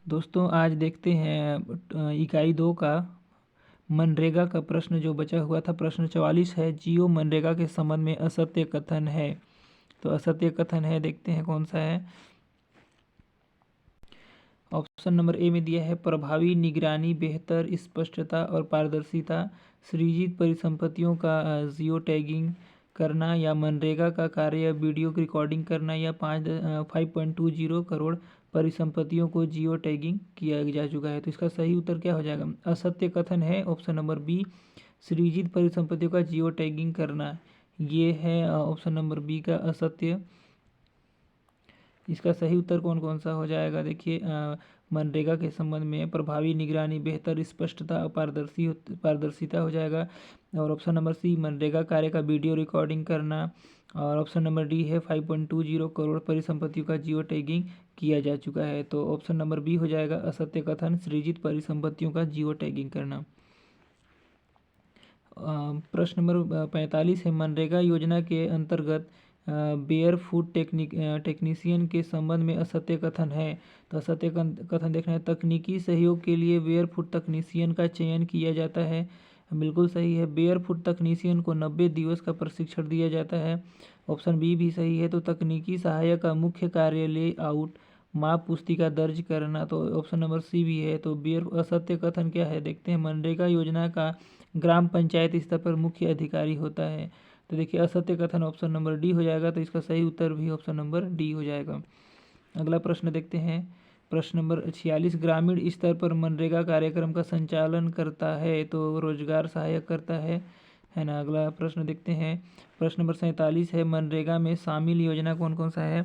दोस्तों आज देखते हैं इकाई 2 का मनरेगा का प्रश्न जो बचा हुआ था। प्रश्न 44 है, जियो मनरेगा के संबंध में असत्य कथन है। तो असत्य कथन है, देखते हैं कौन सा है। ऑप्शन नंबर ए में दिया है, प्रभावी निगरानी, बेहतर स्पष्टता और पारदर्शिता, सृजित परिसंपत्तियों का जियो टैगिंग करना, या मनरेगा का कार्य वीडियो रिकॉर्डिंग करना, या 5.20 करोड़ परिसंपत्तियों को जियो टैगिंग किया जा चुका है। तो इसका सही उत्तर क्या हो जाएगा? असत्य कथन है ऑप्शन नंबर बी, सृजित परिसंपत्तियों का जियो टैगिंग करना। ये है ऑप्शन नंबर बी का असत्य। इसका सही उत्तर कौन कौन सा हो जाएगा? देखिए, मनरेगा के संबंध में प्रभावी निगरानी, बेहतर स्पष्टता और पारदर्शिता हो जाएगा। और ऑप्शन नंबर सी, मनरेगा कार्य का वीडियो रिकॉर्डिंग करना। और ऑप्शन नंबर डी है 5.20 करोड़ परिसंपत्तियों का जियो टैगिंग किया जा चुका है। तो ऑप्शन नंबर बी हो जाएगा असत्य कथन, सृजित परिसंपत्तियों का जियो टैगिंग करना। प्रश्न नंबर 45 है, मनरेगा योजना के अंतर्गत बेयर फूड टेक्नीशियन के संबंध में असत्य कथन है। तो असत्य कथन देखना है, तकनीकी सहयोग के लिए बेयर फूड तकनीशियन का चयन किया जाता है। बिल्कुल सही है। बेयर फूड तकनीशियन को 90 दिवस का प्रशिक्षण दिया जाता है। ऑप्शन बी भी सही है। तो तकनीकी सहायक का मुख्य कार्य लेआउट, माप पुस्तिका दर्ज करना। तो ऑप्शन नंबर सी भी है। तो बेयर असत्य कथन क्या है, देखते हैं। मनरेगा योजना का ग्राम पंचायत स्तर पर मुख्य अधिकारी होता है। तो देखिए, असत्य कथन ऑप्शन नंबर डी हो जाएगा। तो इसका सही उत्तर भी ऑप्शन नंबर डी हो जाएगा। अगला प्रश्न देखते हैं। प्रश्न नंबर 46, ग्रामीण स्तर पर मनरेगा कार्यक्रम का संचालन करता है। तो रोजगार सहायक करता है ना। अगला प्रश्न देखते हैं। प्रश्न नंबर 47 है, मनरेगा में शामिल योजना कौन कौन सा है?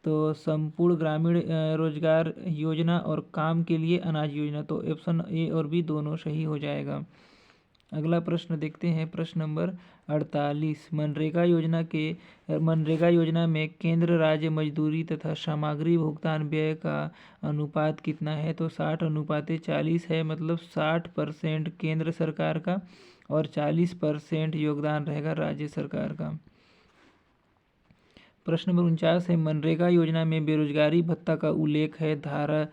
तो संपूर्ण ग्रामीण रोजगार योजना और काम के लिए अनाज योजना। तो ऑप्शन ए और बी दोनों सही हो जाएगा। अगला प्रश्न देखते हैं। प्रश्न नंबर 48, मनरेगा योजना में केंद्र राज्य मजदूरी तथा सामग्री भुगतान व्यय का अनुपात कितना है? तो 60:40 है। मतलब 60% केंद्र सरकार का और 40% योगदान रहेगा राज्य सरकार का। प्रश्न नंबर 49 है, मनरेगा योजना में बेरोजगारी भत्ता का उल्लेख है धारा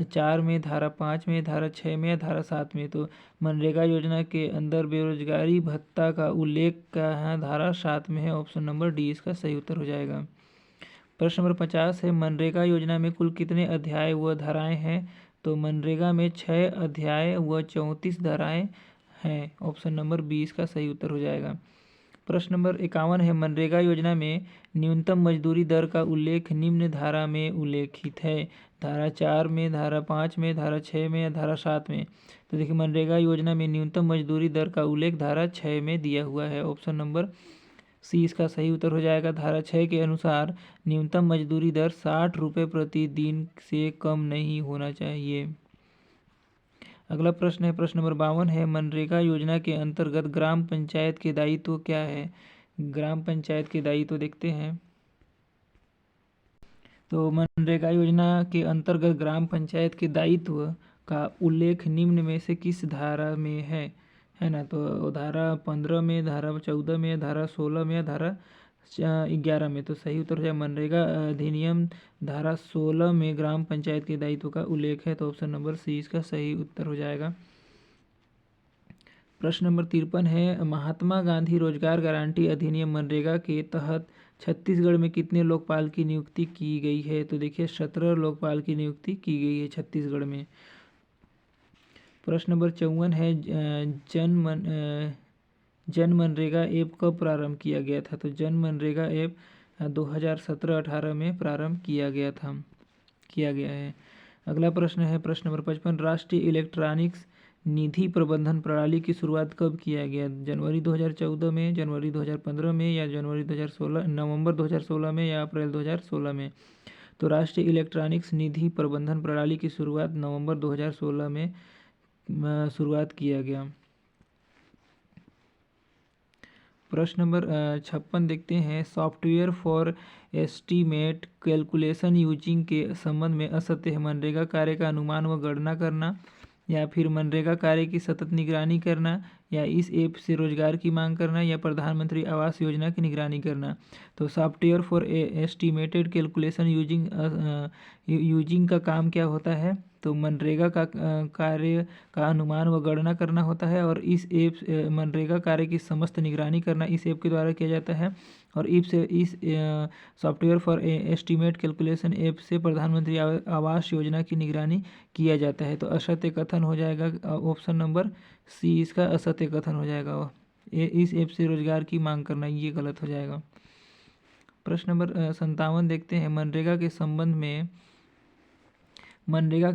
4 में, धारा 5 में, धारा 6 में या धारा 7 में? तो मनरेगा योजना के अंदर बेरोजगारी भत्ता का उल्लेख कहाँ? धारा 7 में है। ऑप्शन नंबर डी इसका सही उत्तर हो जाएगा। प्रश्न नंबर 50 है, मनरेगा योजना में कुल कितने अध्याय व धाराएं हैं? तो मनरेगा में 6 अध्याय व 34 धाराएं हैं। ऑप्शन नंबर बी इसका सही उत्तर हो जाएगा। प्रश्न नंबर 51 है, मनरेगा योजना में न्यूनतम मजदूरी दर का उल्लेख निम्न धारा में उल्लेखित है। धारा 4 में, धारा 5 में, धारा 6 में या धारा 7 में? तो देखिए, मनरेगा योजना में न्यूनतम मजदूरी दर का उल्लेख धारा 6 में दिया हुआ है। ऑप्शन नंबर सी इसका सही उत्तर हो जाएगा। धारा 6 के अनुसार न्यूनतम मजदूरी दर 60 रुपये प्रतिदिन से कम नहीं होना चाहिए। अगला प्रश्न है, प्रश्न नंबर 52 है, मनरेगा योजना के अंतर्गत ग्राम पंचायत के दायित्व क्या है? ग्राम पंचायत के दायित्व देखते हैं। तो मनरेगा योजना के अंतर्गत ग्राम पंचायत के दायित्व का उल्लेख निम्न में से किस धारा में है ना? तो धारा 15 में, धारा 14 में, धारा 16 में या धारा 11 में? तो सही उत्तर हो जाए मनरेगा अधिनियम धारा 16 में ग्राम पंचायत के दायित्व का उल्लेख है। तो ऑप्शन नंबर सी इसका सही उत्तर हो जाएगा। प्रश्न नंबर 53 है, महात्मा गांधी रोजगार गारंटी अधिनियम मनरेगा के तहत छत्तीसगढ़ में कितने लोकपाल की नियुक्ति की गई है? तो देखिए, 17 लोकपाल की नियुक्ति की गई है छत्तीसगढ़ में। प्रश्न नंबर 54 है, जन मनरेगा ऐप कब प्रारंभ किया गया था? तो जन मनरेगा ऐप 2017-18 में प्रारंभ किया गया है। अगला प्रश्न है, प्रश्न नंबर 55, राष्ट्रीय इलेक्ट्रॉनिक्स निधि प्रबंधन प्रणाली की शुरुआत कब किया गया? जनवरी 2014 में, जनवरी 2015 में या जनवरी 2016, नवंबर 2016 में या अप्रैल 2016 में? तो राष्ट्रीय इलेक्ट्रॉनिक्स निधि प्रबंधन प्रणाली की शुरुआत नवंबर 2016 में शुरुआत किया गया। प्रश्न नंबर 56 देखते हैं, software for estimate calculation using के संबंध में असत्य है। मनरेगा कार्य का अनुमान व गणना करना, या फिर मनरेगा कार्य की सतत निगरानी करना, या इस ऐप से रोजगार की मांग करना, या प्रधानमंत्री आवास योजना की निगरानी करना? तो software for estimated calculation using का काम क्या होता है? तो मनरेगा का कार्य का अनुमान व गणना करना होता है और इस ऐप मनरेगा कार्य की समस्त निगरानी करना इस ऐप के द्वारा किया जाता है। और इस software for estimate calculation app से प्रधानमंत्री आवास योजना की निगरानी किया जाता है। तो असत्य कथन हो जाएगा ऑप्शन नंबर सी, इसका असत्य कथन हो जाएगा। इस ऐप से रोजगार की मांग करना, ये गलत हो जाएगा। प्रश्न नंबर 57 देखते हैं। मनरेगा के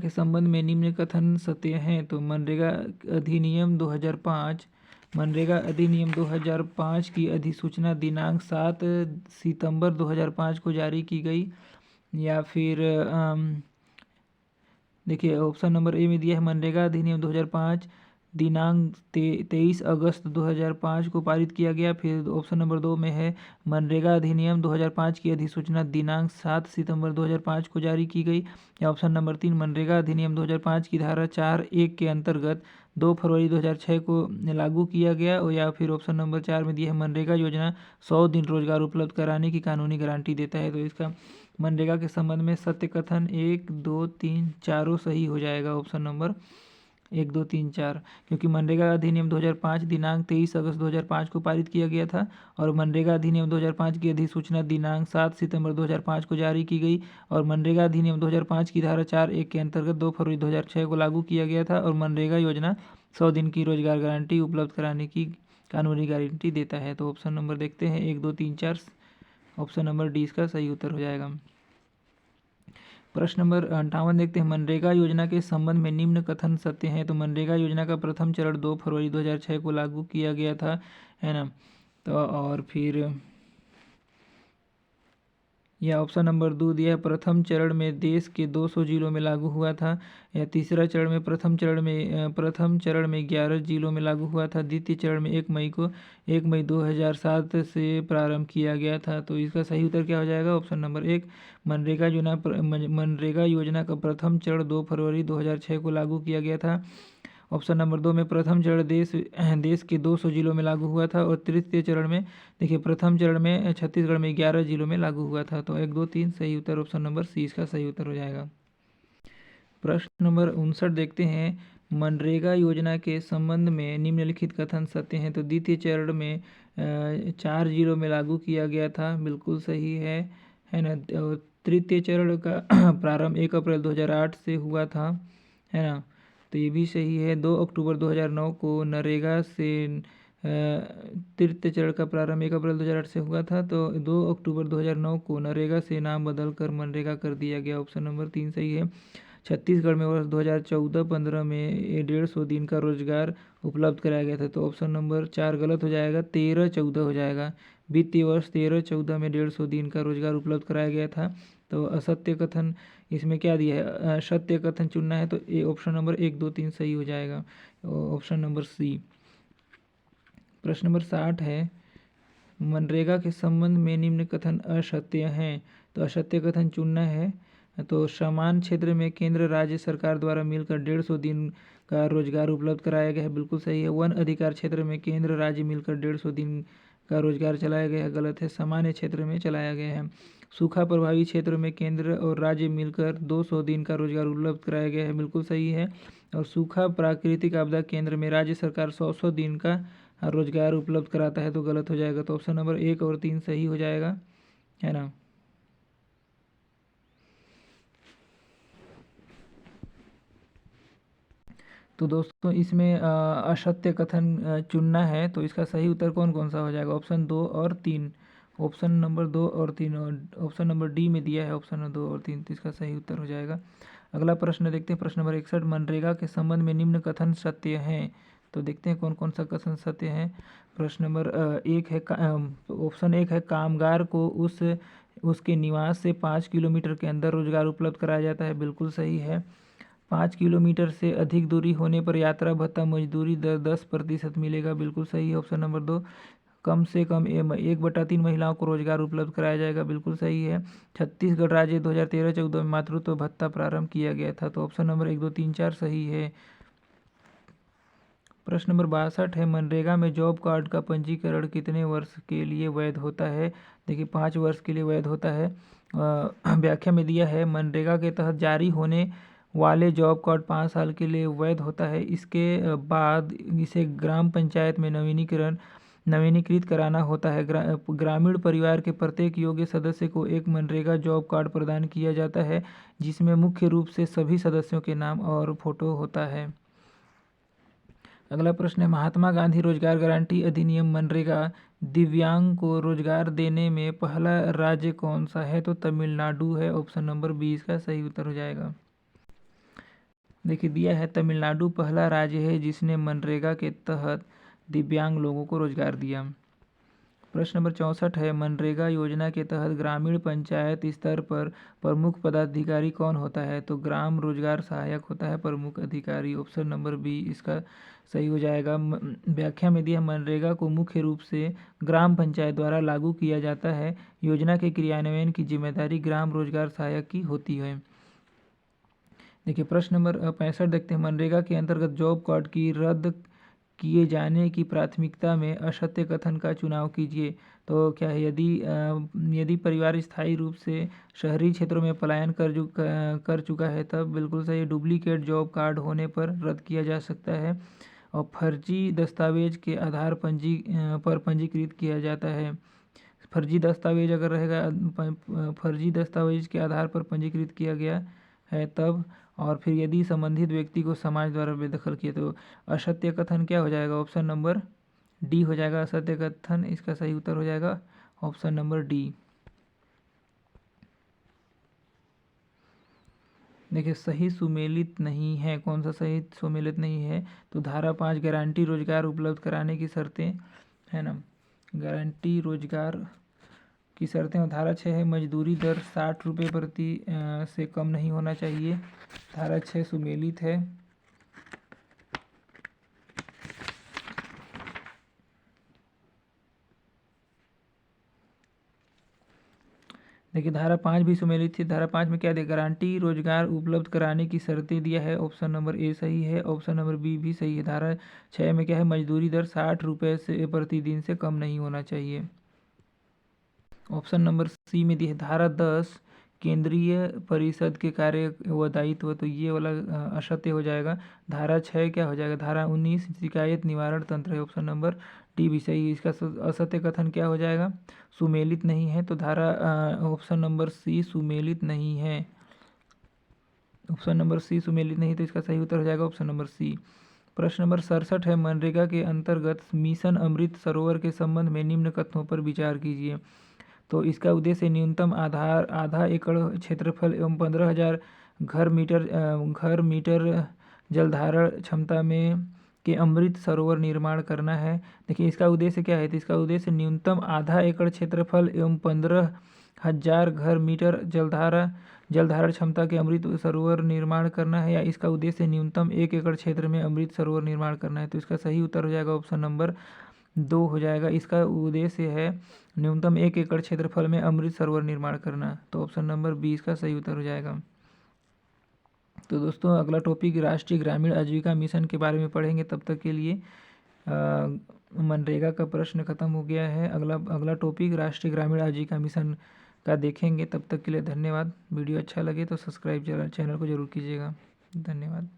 संबंध में निम्न कथन सत्य हैं। तो मनरेगा अधिनियम 2005 की अधिसूचना दिनांक 7 सितंबर 2005 को जारी की गई, या फिर देखिए ऑप्शन नंबर ए में दिया है मनरेगा अधिनियम 2005 दिनांक 23 अगस्त 2005 को पारित किया गया। फिर ऑप्शन नंबर 2 में है मनरेगा अधिनियम 2005 की अधिसूचना दिनांक 7 सितंबर 2005 को जारी की गई। या ऑप्शन नंबर 3 मनरेगा अधिनियम 2005 की धारा 4(1) के अंतर्गत 2 फरवरी 2006 को लागू किया गया। या फिर ऑप्शन नंबर 4 में दिया है मनरेगा योजना 100 दिन रोजगार उपलब्ध कराने की कानूनी गारंटी देता है। तो इसका मनरेगा के संबंध में सत्य कथन 1, 2, 3 चारों सही हो जाएगा। ऑप्शन नंबर 1, 2, 3, 4, क्योंकि मनरेगा अधिनियम 2005 दिनांक 23 अगस्त 2005 को पारित किया गया था और मनरेगा अधिनियम 2005 की अधिसूचना दिनांक 7 सितंबर 2005 को जारी की गई और मनरेगा अधिनियम 2005 की धारा 4(1) के अंतर्गत 2 फरवरी 2006 को लागू किया गया था और मनरेगा योजना 100 दिन की रोजगार गारंटी उपलब्ध कराने की कानूनी गारंटी देता है। तो ऑप्शन नंबर देखते हैं 1, 2, 3, 4, ऑप्शन नंबर डी इसका सही उत्तर हो जाएगा। प्रश्न नंबर 58 देखते हैं। मनरेगा योजना के संबंध में निम्न कथन सत्य हैं। तो मनरेगा योजना का प्रथम चरण 2 फरवरी 2006 को लागू किया गया था, है ना। तो और फिर यह ऑप्शन नंबर 2 दिया है प्रथम चरण में देश के 200 जिलों में लागू हुआ था। या तीसरा चरण में प्रथम चरण में 11 जिलों में लागू हुआ था। द्वितीय चरण में 1 मई 2007 से प्रारंभ किया गया था। तो इसका सही उत्तर क्या हो जाएगा? ऑप्शन नंबर 1 मनरेगा योजना का प्रथम चरण 2 फरवरी 2006 को लागू किया गया था। ऑप्शन नंबर 2 में प्रथम चरण देश के 200 जिलों में लागू हुआ था और तृतीय चरण में देखिए प्रथम चरण में छत्तीसगढ़ में 11 जिलों में लागू हुआ था। तो 1, 2, 3 सही उत्तर ऑप्शन नंबर सी इसका सही उत्तर हो जाएगा। प्रश्न नंबर 59 देखते हैं। मनरेगा योजना के संबंध में निम्नलिखित कथन सत्य हैं। तो द्वितीय चरण में 4 जिलों में लागू किया गया था, बिल्कुल सही है ना। तृतीय चरण का प्रारंभ 1 अप्रैल 2008 से हुआ था, है ना। तो ये भी सही है। 2 अक्टूबर 2009 को नरेगा से तृतीय चरण का प्रारंभ 1 अप्रैल 2008 से हुआ था। तो 2 अक्टूबर 2009 को नरेगा से नाम बदलकर मनरेगा कर दिया गया। ऑप्शन नंबर 3 सही है। छत्तीसगढ़ में वर्ष 2014-15 में 150 दिन का रोजगार उपलब्ध कराया गया था। तो ऑप्शन नंबर 4 गलत हो जाएगा, 13-14 हो जाएगा। वित्तीय वर्ष 13-14 में 150 दिन का रोजगार उपलब्ध कराया गया था। तो असत्य कथन इसमें क्या दिया है? सत्य कथन चुनना है तो ऑप्शन नंबर 1, 2, 3 सही हो जाएगा, ऑप्शन नंबर सी। प्रश्न नंबर 60 है। मनरेगा के संबंध में निम्न कथन असत्य हैं। तो असत्य कथन चुनना है। तो समान क्षेत्र में केंद्र राज्य सरकार द्वारा मिलकर 150 दिन का रोजगार उपलब्ध कराया गया है, बिल्कुल सही है। वन अधिकार क्षेत्र में केंद्र राज्य मिलकर 150 दिन का रोजगार चलाया गया है, गलत है। सामान्य क्षेत्र में चलाया गया है। सूखा प्रभावित क्षेत्र में केंद्र और राज्य मिलकर 200 दिन का रोजगार उपलब्ध कराया गया है, बिल्कुल सही है। और सूखा प्राकृतिक आपदा केंद्र में राज्य सरकार 100 दिन का रोजगार उपलब्ध कराता है, तो गलत हो जाएगा। तो ऑप्शन नंबर 1 और 3 सही हो जाएगा, है ना। तो दोस्तों इसमें असत्य कथन चुनना है। तो इसका सही उत्तर कौन कौन सा हो जाएगा? ऑप्शन 2 और 3, ऑप्शन नंबर 2 और 3, और ऑप्शन नंबर डी में दिया है ऑप्शन नंबर 2 और 3, तो इसका सही उत्तर हो जाएगा। अगला प्रश्न देखते हैं। प्रश्न नंबर 61। मनरेगा के संबंध में निम्न कथन सत्य हैं। तो देखते हैं कौन कौन सा कथन सत्य है। प्रश्न नंबर 1 है ऑप्शन 1 है कामगार को उसके निवास से 5 किलोमीटर के अंदर रोजगार उपलब्ध कराया जाता है, बिल्कुल सही है। 5 किलोमीटर से अधिक दूरी होने पर यात्रा भत्ता मजदूरी दर 10% मिलेगा, बिल्कुल सही है। ऑप्शन नंबर 2 कम से कम 1/3 महिलाओं को रोजगार उपलब्ध कराया जाएगा, बिल्कुल सही है। छत्तीसगढ़ राज्य 2013-14 में मातृत्व भत्ता प्रारंभ किया गया था। तो ऑप्शन नंबर 1, 2, 3, 4 सही है। प्रश्न नंबर 62 है। मनरेगा में जॉब कार्ड का पंजीकरण कितने वर्ष के लिए वैध होता है? देखिए 5 वर्ष के लिए वैध होता है। व्याख्या में दिया है मनरेगा के तहत जारी होने वाले जॉब कार्ड 5 साल के लिए वैध होता है। इसके बाद इसे ग्राम पंचायत में नवीनीकृत कराना होता है। ग्रामीण परिवार के प्रत्येक योग्य सदस्य को एक मनरेगा जॉब कार्ड प्रदान किया जाता है, जिसमें मुख्य रूप से सभी सदस्यों के नाम और फोटो होता है। अगला प्रश्न है, महात्मा गांधी रोजगार गारंटी अधिनियम मनरेगा दिव्यांग को रोजगार देने में पहला राज्य कौन सा है? तो तमिलनाडु है। ऑप्शन नंबर 20 का सही उत्तर हो जाएगा। देखिए दिया है, तमिलनाडु पहला राज्य है जिसने मनरेगा के तहत दिव्यांग लोगों को रोजगार दिया। प्रश्न नंबर 64 है, मनरेगा योजना के तहत ग्रामीण पंचायत स्तर पर प्रमुख पदाधिकारी कौन होता है? तो ग्राम रोजगार सहायक होता है प्रमुख अधिकारी। ऑप्शन नंबर बी इसका सही हो जाएगा। व्याख्या में दिया, मनरेगा को मुख्य रूप से ग्राम पंचायत द्वारा लागू किया जाता है। योजना के क्रियान्वयन की जिम्मेदारी ग्राम रोजगार सहायक की होती है। देखिए प्रश्न नंबर 65 देखते हैं, मनरेगा के अंतर्गत जॉब कार्ड की रद्द किए जाने की प्राथमिकता में असत्य कथन का चुनाव कीजिए। तो क्या है, यदि परिवार स्थायी रूप से शहरी क्षेत्रों में पलायन कर चुका है तब बिल्कुल सही, डुप्लीकेट जॉब कार्ड होने पर रद्द किया जा सकता है। और फर्जी दस्तावेज के आधार पर पंजीकृत किया जाता है। फर्जी दस्तावेज अगर रहेगा, फर्जी दस्तावेज के आधार पर पंजीकृत किया गया है तब, और फिर यदि संबंधित व्यक्ति को समाज द्वारा बेदखल किया तो असत्य कथन क्या हो जाएगा? ऑप्शन नंबर डी हो जाएगा असत्य कथन। इसका सही उत्तर हो जाएगा ऑप्शन नंबर डी। देखिए सही सुमेलित नहीं है। कौन सा सही सुमेलित नहीं है? तो धारा 5 गारंटी रोजगार उपलब्ध कराने की शर्तें है ना, गारंटी रोजगार की शर्तें। और धारा 6 है, मजदूरी दर 60 रुपये प्रति से कम नहीं होना चाहिए। धारा 6 सुमेलित है। देखिए धारा 5 भी सुमेलित थी। धारा 5 में क्या दिया, गारंटी रोजगार उपलब्ध कराने की शर्तें दिया है। ऑप्शन नंबर ए सही है। ऑप्शन नंबर बी भी सही है। धारा 6 में क्या है, मजदूरी दर 60 रुपये से प्रतिदिन से कम नहीं होना चाहिए। ऑप्शन नंबर सी में दी है, धारा 10 केंद्रीय परिषद के कार्य व दायित्व, तो ये वाला असत्य हो जाएगा। धारा 6 क्या हो जाएगा? धारा 19 शिकायत निवारण तंत्र है। ऑप्शन नंबर डी भी सही है। इसका असत्य कथन क्या हो जाएगा? सुमेलित नहीं है। तो धारा ऑप्शन नंबर सी सुमेलित नहीं है। ऑप्शन नंबर सी सुमेलित नहीं, तो इसका सही उत्तर हो जाएगा ऑप्शन नंबर सी। प्रश्न नंबर 67 है, मनरेगा के अंतर्गत मिशन अमृत सरोवर के संबंध में निम्न कथनों पर विचार कीजिए। तो इसका उद्देश्य न्यूनतम आधा एकड़ क्षेत्रफल एवं 15,000 घर मीटर जलधारण क्षमता में के अमृत सरोवर निर्माण करना है। देखिए इसका उद्देश्य क्या है? तो इसका उद्देश्य न्यूनतम आधा एकड़ क्षेत्रफल एवं 15,000 घर मीटर जलधारण क्षमता के अमृत सरोवर निर्माण करना है, या इसका उद्देश्य न्यूनतम 1 एकड़ क्षेत्र में अमृत सरोवर निर्माण करना है। तो इसका सही उत्तर हो जाएगा ऑप्शन नंबर 2 हो जाएगा। इसका उद्देश्य है न्यूनतम 1 एकड़ क्षेत्रफल में अमृत सरोवर निर्माण करना। तो ऑप्शन नंबर 20 का सही उत्तर हो जाएगा। तो दोस्तों अगला टॉपिक राष्ट्रीय ग्रामीण आजीविका मिशन के बारे में पढ़ेंगे। तब तक के लिए मनरेगा का प्रश्न खत्म हो गया है। अगला टॉपिक राष्ट्रीय ग्रामीण आजीविका मिशन का देखेंगे। तब तक के लिए धन्यवाद। वीडियो अच्छा लगे तो सब्सक्राइब चैनल को जरूर कीजिएगा। धन्यवाद।